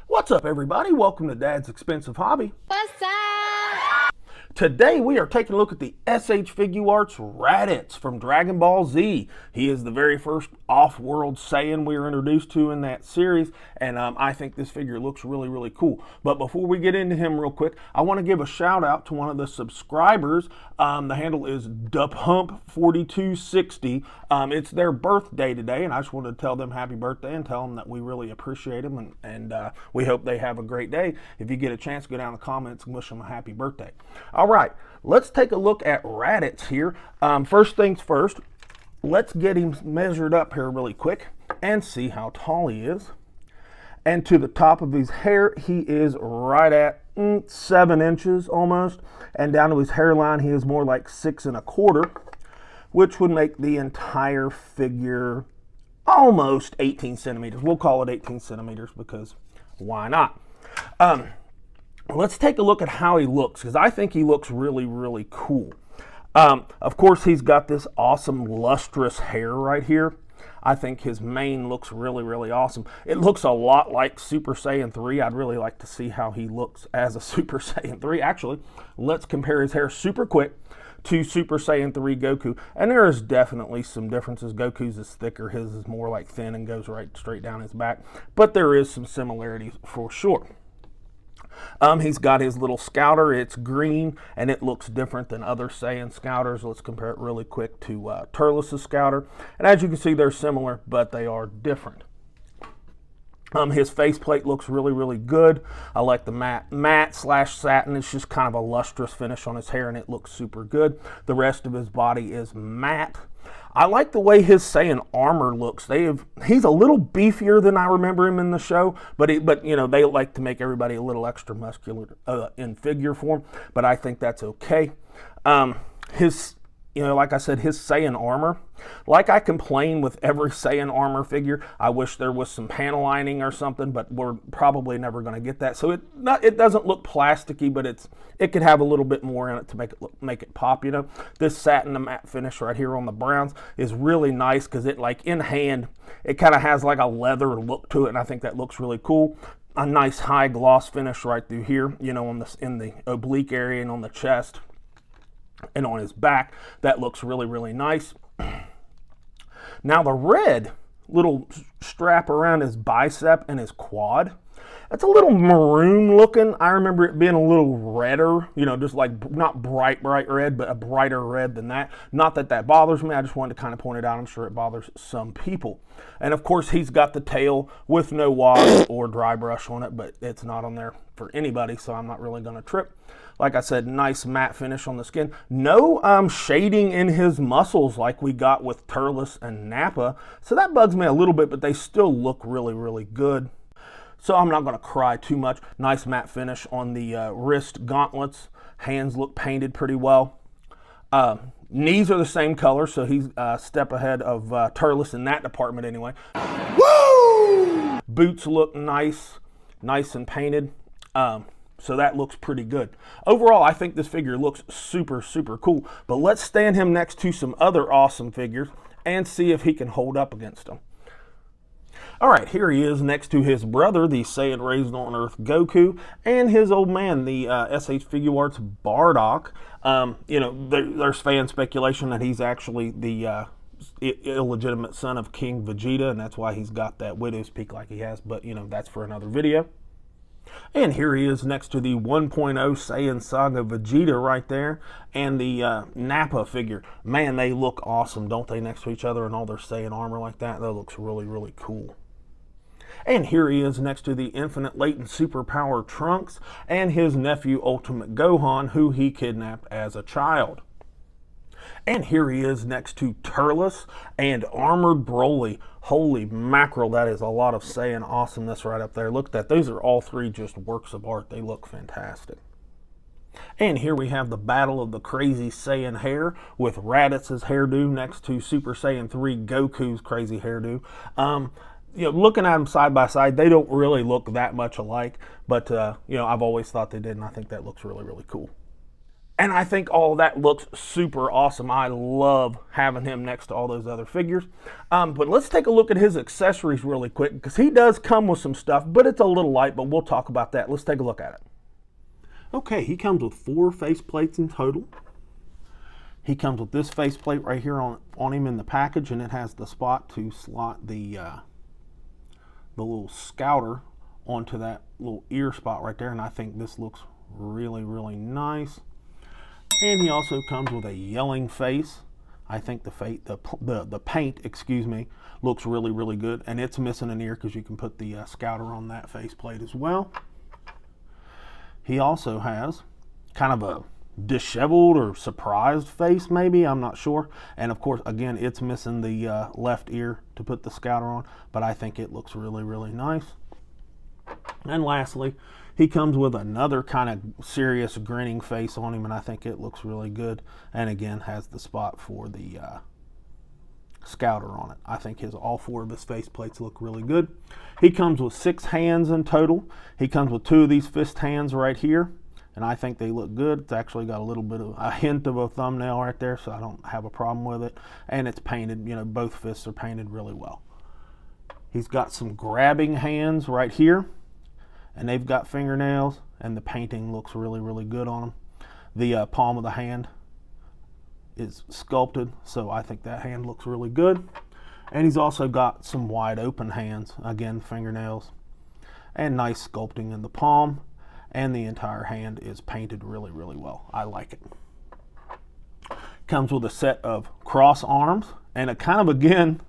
What's up, everybody? Welcome to Dad's Expensive Hobby. What's up? Today we are taking a look at the SH Figuarts Raditz from Dragonball Z. He is the very first off-world Saiyan we were introduced to in that series, and I think this figure looks really cool. But before we get into him real quick, I want to give a shout out to one of the subscribers. The handle is DUPHUMP4260. It's their birthday today, and I just wanted to tell them happy birthday and tell them that we really appreciate them, and we hope they have a great day. If you get a chance, go down in the comments and wish them a happy birthday. All right, let's take a look at Raditz here. First things first, let's get him measured up here really quick and see how tall he is. And to the top of his hair, he is right at 7 inches almost. And down to his hairline, he is more like 6 1/4, which would make the entire figure almost 18 centimeters. We'll call it 18 centimeters because why not? Let's take a look at how he looks, because I think he looks really cool. Of course, he's got this awesome lustrous hair right here. I think his mane looks really awesome. It looks a lot like Super Saiyan 3. I'd really like to see how he looks as a Super Saiyan 3. Actually, let's compare his hair super quick to Super Saiyan 3 Goku. And there is definitely some differences. Goku's is thicker, his is more like thin and goes right straight down his back. But there is some similarities for sure. He's got his little scouter. It's green and it looks different than other Saiyan scouters. Let's compare it really quick to Turles' scouter. And as you can see, they're similar, but they are different. His faceplate looks really good. I like the matte slash satin. It's just kind of a lustrous finish on his hair and it looks super good. The rest of his body is matte. I like the way his Saiyan armor looks. He's a little beefier than I remember him in the show, but you know, they like to make everybody a little extra muscular in figure form, but I think that's okay. You know, like I said, his Saiyan armor, like I complain with every Saiyan armor figure, I wish there was some panel lining or something, but we're probably never going to get that. So it doesn't look plasticky, but it could have a little bit more in it to make it pop, you know. This satin matte finish right here on the browns is really nice because it, like, in hand, it kind of has like a leather look to it, and I think that looks really cool. A nice high gloss finish right through here, you know, in the oblique area and on the chest. And on his back, that looks really nice. Now the red little strap around his bicep and his quad, that's a little maroon looking. I remember it being a little redder, you know, just like not bright red, but a brighter red than that. Not that that bothers me, I just wanted to kind of point it out. I'm sure it bothers some people. And of course, he's got the tail with no wash or dry brush on it, but it's not on there for anybody, so I'm not really going to trip. Like I said, nice matte finish on the skin. No shading in his muscles like we got with Turles and Nappa. So that bugs me a little bit, but they still look really good. So I'm not going to cry too much. Nice matte finish on the wrist gauntlets. Hands look painted pretty well. Knees are the same color, so he's a step ahead of Turles in that department anyway. Woo! Boots look nice and painted. So that looks pretty good. Overall, I think this figure looks super cool. But let's stand him next to some other awesome figures and see if he can hold up against them. All right, here he is next to his brother, the Saiyan Raised on Earth Goku, and his old man, the SH Figuarts Bardock. You know, there's fan speculation that he's actually the illegitimate son of King Vegeta, and that's why he's got that widow's peak like he has. But, you know, that's for another video. And here he is next to the 1.0 Saiyan Saga Vegeta right there, and the Nappa figure. Man, they look awesome, don't they, next to each other in all their Saiyan armor like that? That looks really cool. And here he is next to the Infinite Latent Superpower Trunks and his nephew Ultimate Gohan, who he kidnapped as a child. And here he is next to Turles and Armored Broly. Holy mackerel, that is a lot of Saiyan awesomeness right up there. Look at that. Those are all three just works of art. They look fantastic. And here we have the battle of the crazy Saiyan hair with Raditz's hairdo next to Super Saiyan 3 Goku's crazy hairdo. You know, looking at them side by side, they don't really look that much alike, but you know, I've always thought they did, and I think that looks really cool. And I think all of that looks super awesome. I love having him next to all those other figures. But let's take a look at his accessories really quick, because he does come with some stuff, but it's a little light, but we'll talk about that. Let's take a look at it. Okay, he comes with 4 faceplates in total. He comes with this faceplate right here on him in the package, and it has the spot to slot the little scouter onto that little ear spot right there, and I think this looks really, really nice. And he also comes with a yelling face. I think the paint, excuse me, looks really, really good, and it's missing an ear because you can put the scouter on that faceplate as well. He also has kind of a disheveled or surprised face, maybe, I'm not sure. And of course, again, it's missing the left ear to put the scouter on, but I think it looks really, really nice. And lastly, he comes with another kind of serious grinning face on him, and I think it looks really good. And again, has the spot for the scouter on it. I think all 4 of his face plates look really good. He comes with 6 hands in total. He comes with 2 of these fist hands right here, and I think they look good. It's actually got a little bit of a hint of a thumbnail right there, so I don't have a problem with it. And it's painted, you know, both fists are painted really well. He's got some grabbing hands right here, and they've got fingernails, and the painting looks really, really good on them. The palm of the hand is sculpted, so I think that hand looks really good. And he's also got some wide open hands, again, fingernails, and nice sculpting in the palm, and the entire hand is painted really, really well. I like it. Comes with a set of cross arms, and it kind of, again,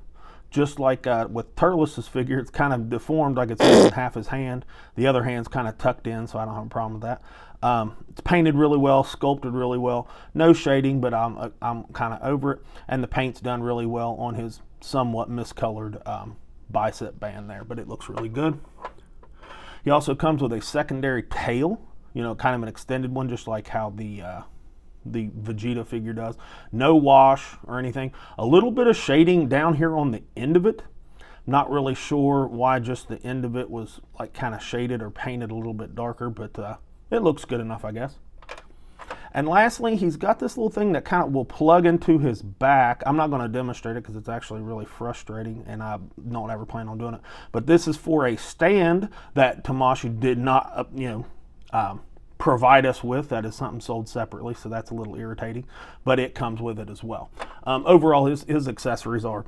just like with Turtle's figure, it's kind of deformed, like it's missing half his hand. The other hand's kind of tucked in, so I don't have a problem with that. It's painted really well, sculpted really well. No shading, but I'm kind of over it. And the paint's done really well on his somewhat miscolored bicep band there, but it looks really good. He also comes with a secondary tail, you know, kind of an extended one, just like how the Vegeta figure does. No wash or anything. A little bit of shading down here on the end of it. Not really sure why just the end of it was like kind of shaded or painted a little bit darker, but it looks good enough, I guess. And lastly, he's got this little thing that kind of will plug into his back. I'm not going to demonstrate it because it's actually really frustrating, and I don't ever plan on doing it. But this is for a stand that Tamashii did not, provide us with. That is something sold separately, so that's a little irritating, but it comes with it as well. Overall, his accessories are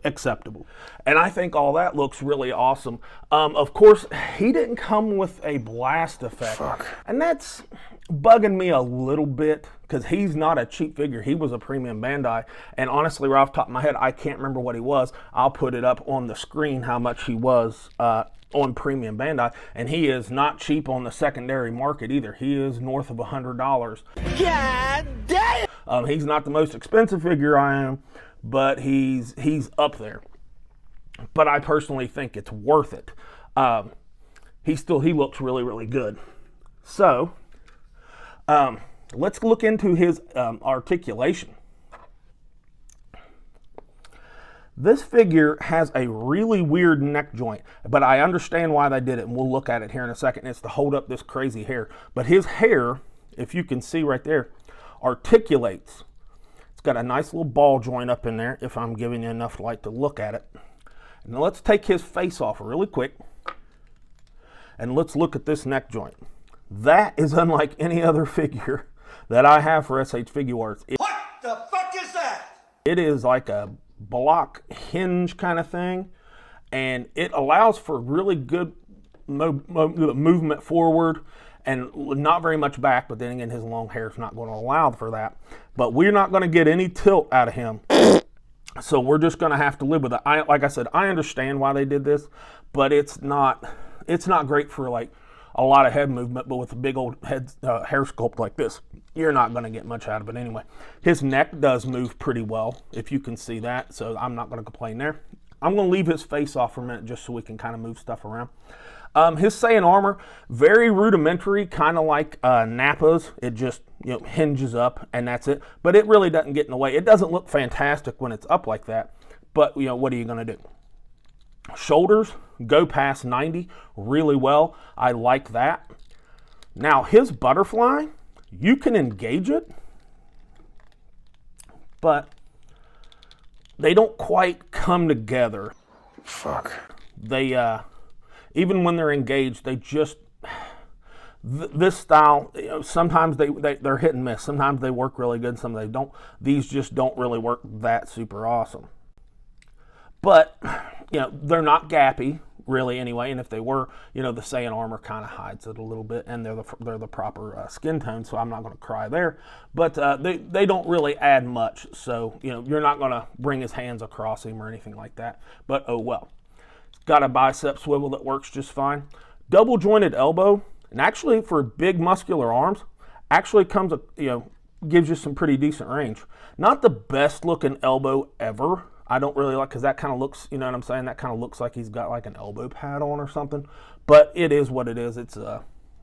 acceptable, and I think all that looks really awesome. Of course, he didn't come with a blast effect, and that's bugging me a little bit because he's not a cheap figure. He was a premium Bandai, and honestly, right off the top of my head, I can't remember what he was. I'll put it up on the screen how much he was on premium Bandai, and he is not cheap on the secondary market either. He is north of $100. God damn! He's not the most expensive figure I am, but he's up there. But I personally think it's worth it. He looks really, really good. So let's look into his articulation. This figure has a really weird neck joint, but I understand why they did it, and we'll look at it here in a second. It's to hold up this crazy hair. But his hair, if you can see right there, articulates. It's got a nice little ball joint up in there, if I'm giving you enough light to look at it. Now let's take his face off really quick, and let's look at this neck joint. That is unlike any other figure that I have for SH Figuarts. What the fuck is that? It is like a block hinge kind of thing, and it allows for really good movement forward and not very much back, but then again, his long hair is not going to allow for that. But we're not going to get any tilt out of him, so we're just going to have to live with it. Like I said, I understand why they did this, but it's not great for like a lot of head movement. But with a big old head hair sculpt like this, you're not going to get much out of it anyway. His neck does move pretty well, if you can see that, so I'm not going to complain there. I'm going to leave his face off for a minute just so we can kind of move stuff around. His Saiyan armor, very rudimentary, kind of like Nappa's. It just hinges up and that's it. But it really doesn't get in the way. It doesn't look fantastic when it's up like that. But what are you going to do? Shoulders go past 90 really well. I like that. Now his butterfly You can engage it, but they don't quite come together. Fuck. They, even when they're engaged, they just, this style, you know, sometimes they're hit and miss. Sometimes they work really good, some they don't. These just don't really work that super awesome. But, you know, they're not gappy, really, anyway. And if they were, you know, the Saiyan armor kind of hides it a little bit, and they're the proper skin tone, so I'm not going to cry there. But they don't really add much, so, you know, you're not going to bring his hands across him or anything like that. But, oh well. It's got a bicep swivel that works just fine. Double jointed elbow, and actually for big muscular arms, actually comes, you know, gives you some pretty decent range. Not the best looking elbow ever. I don't really like, because that kind of looks, you know what I'm saying? That kind of looks like he's got like an elbow pad on or something. But it is what it is. It's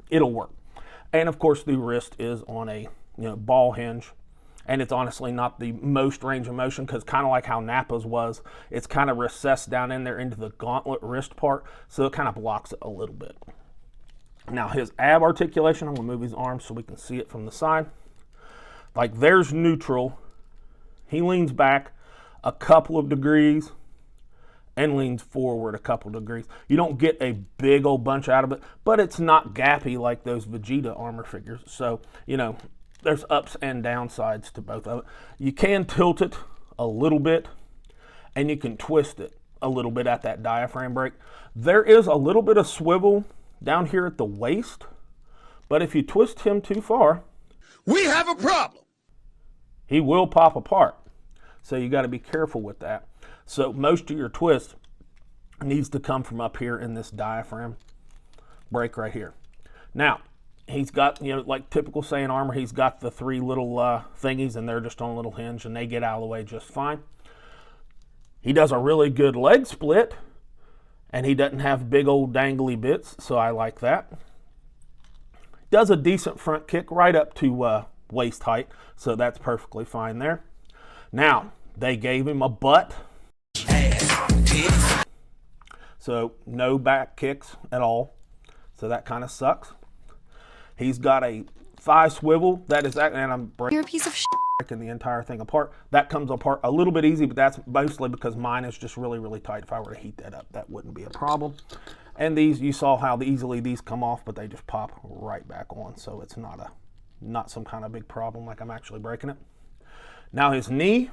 it'll work. And of course the wrist is on a, you know, ball hinge. And it's honestly not the most range of motion, because kind of like how Nappa's was, it's kind of recessed down in there into the gauntlet wrist part. So it kind of blocks it a little bit. Now his ab articulation, I'm going to move his arms so we can see it from the side. Like there's neutral. He leans back a couple of degrees and leans forward a couple of degrees. You don't get a big old bunch out of it, but it's not gappy like those Vegeta armor figures. So, you know, there's ups and downsides to both of it. You can tilt it a little bit, and you can twist it a little bit at that diaphragm break. There is a little bit of swivel down here at the waist, but if you twist him too far, We have a problem. he will pop apart. So you got to be careful with that. So most of your twist needs to come from up here in this diaphragm break right here. Now, he's got, you know, like typical Saiyan armor, he's got the three little thingies, and they're just on a little hinge, and they get out of the way just fine. He does a really good leg split, and he doesn't have big old dangly bits, so I like that. Does a decent front kick right up to waist height, so that's perfectly fine there. Now, they gave him a butt, so no back kicks at all, so that kind of sucks. He's got a thigh swivel, that is, and I'm breaking, You're a piece of shit. breaking the entire thing apart. That comes apart a little bit easy, but that's mostly because mine is just really, really tight. If I were to heat that up, that wouldn't be a problem. And these, you saw how easily these come off, but they just pop right back on, so it's not some kind of big problem like I'm actually breaking it. Now his knee,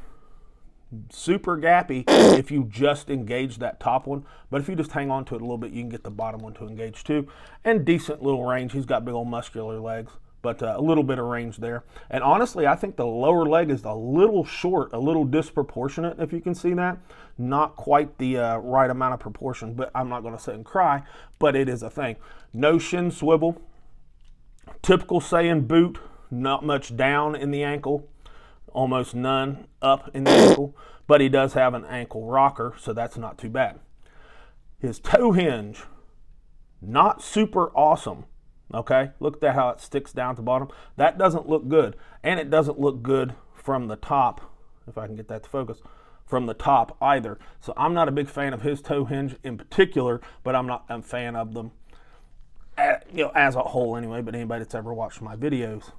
super gappy if you just engage that top one, but if you just hang on to it a little bit, you can get the bottom one to engage too. And decent little range. He's got big old muscular legs, but a little bit of range there. And honestly, I think the lower leg is a little short, a little disproportionate, if you can see that. Not quite the right amount of proportion, but I'm not going to sit and cry, but it is a thing. No shin swivel. Typical Saiyan boot, not much down in the ankle, almost none up in the ankle, but he does have an ankle rocker, so that's not too bad. His toe hinge, not super awesome, okay? Look at how it sticks down to the bottom. That doesn't look good, and it doesn't look good from the top, if I can get that to focus, from the top either. So I'm not a big fan of his toe hinge in particular, but I'm not a fan of them, you know, as a whole anyway, but anybody that's ever watched my videos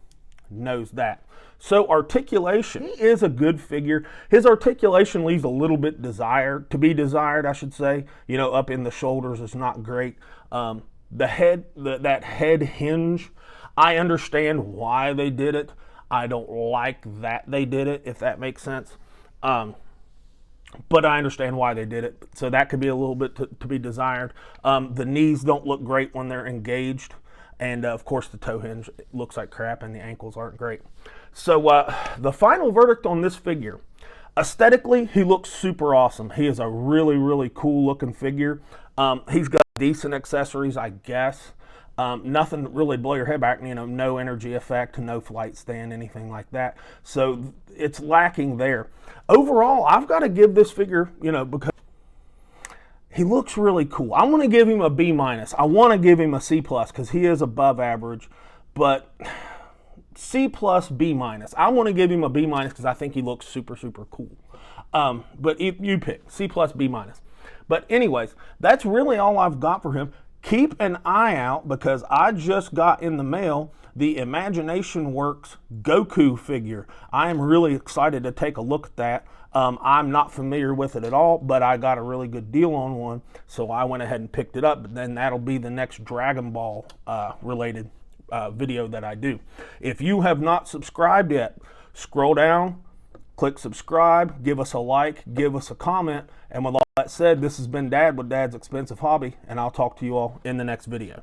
knows that. So articulation, he is a good figure. His articulation leaves a little bit to be desired, I should say. You know, up in the shoulders is not great. The head, that head hinge, I understand why they did it. I don't like that they did it, if that makes sense. But I understand why they did it. So that could be a little bit to be desired. The knees don't look great when they're engaged. And of course the toe hinge looks like crap, and the ankles aren't great. So the final verdict on this figure, aesthetically, he looks super awesome. He is a really, really cool looking figure. He's got decent accessories, I guess. Nothing really blow your head back, you know, no energy effect, no flight stand, anything like that. So it's lacking there. Overall, I've got to give this figure, you know, because he looks really cool. I want to give him a B-. I want to give him a C+, because he is above average, but C+, B-. I want to give him a B- because I think he looks super, super cool. But you pick C+, B-. But anyways, that's really all I've got for him. Keep an eye out, because I just got in the mail the Imagination Works Goku figure. I am really excited to take a look at that. I'm not familiar with it at all, but I got a really good deal on one, so I went ahead and picked it up. But then that'll be the next Dragon Ball related video that I do. If you have not subscribed yet, scroll down, click subscribe, give us a like, give us a comment, and with all that said, this has been Dad with Dad's Expensive Hobby, and I'll talk to you all in the next video.